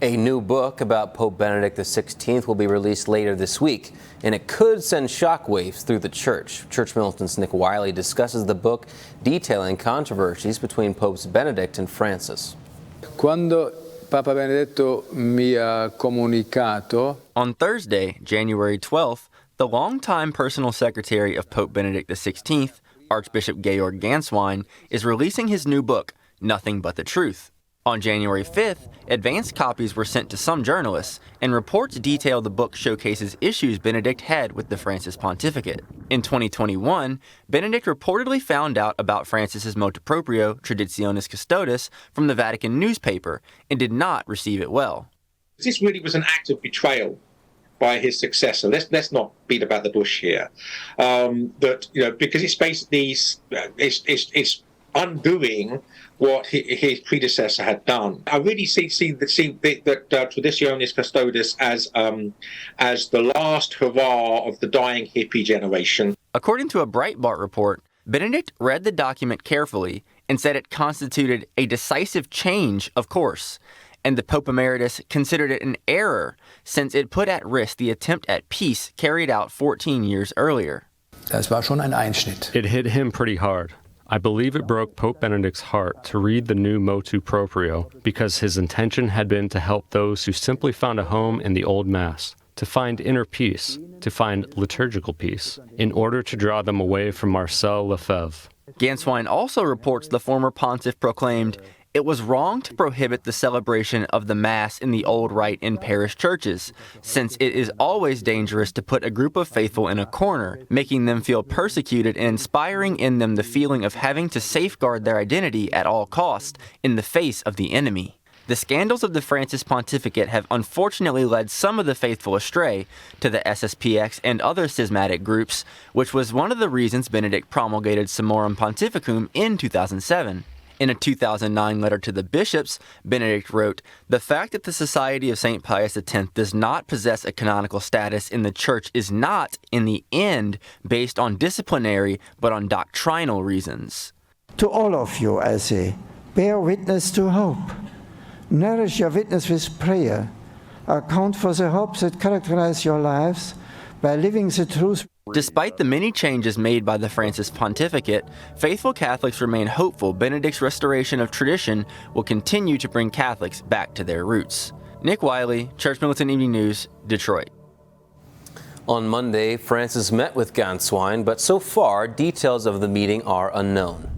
A new book about Pope Benedict XVI will be released later this week, and it could send shockwaves through the church. Church Militant's Nick Wiley discusses the book detailing controversies between Popes Benedict and Francis. Quando Papa Benedetto mi ha comunicato. On Thursday, January 12th, the longtime personal secretary of Pope Benedict XVI, Archbishop Georg Gänswein, is releasing his new book, Nothing But the Truth. On January 5th, advanced copies were sent to some journalists, and reports detail the book showcases issues Benedict had with the Francis pontificate. In 2021, Benedict reportedly found out about Francis's motu proprio, Traditionis Custodes, from the Vatican newspaper, and did not receive it well. This really was an act of betrayal by his successor. Let's not beat about the bush here. Because it's basically it's undoing what his predecessor had done. I really see that Traditionis Custodes as the last hurrah of the dying hippie generation. According to a Breitbart report, Benedict read the document carefully and said it constituted a decisive change of course, and the Pope Emeritus considered it an error since it put at risk the attempt at peace carried out 14 years earlier. Das war schon ein Einschnitt. It hit him pretty hard. I believe it broke Pope Benedict's heart to read the new motu proprio because his intention had been to help those who simply found a home in the old Mass, to find inner peace, to find liturgical peace, in order to draw them away from Marcel Lefebvre. Gänswein also reports the former pontiff proclaimed, "It was wrong to prohibit the celebration of the Mass in the old rite in parish churches, since it is always dangerous to put a group of faithful in a corner, making them feel persecuted and inspiring in them the feeling of having to safeguard their identity at all costs in the face of the enemy." The scandals of the Francis pontificate have unfortunately led some of the faithful astray to the SSPX and other schismatic groups, which was one of the reasons Benedict promulgated Summorum Pontificum in 2007. In a 2009 letter to the bishops, Benedict wrote, "The fact that the Society of St. Pius X does not possess a canonical status in the Church is not, in the end, based on disciplinary but on doctrinal reasons." To all of you, I say, bear witness to hope. Nourish your witness with prayer. Account for the hopes that characterize your lives by living the truth. Despite the many changes made by the Francis pontificate, faithful Catholics remain hopeful Benedict's restoration of tradition will continue to bring Catholics back to their roots. Nick Wiley, Church Militant Evening News, Detroit. On Monday, Francis met with Gänswein, but so far, details of the meeting are unknown.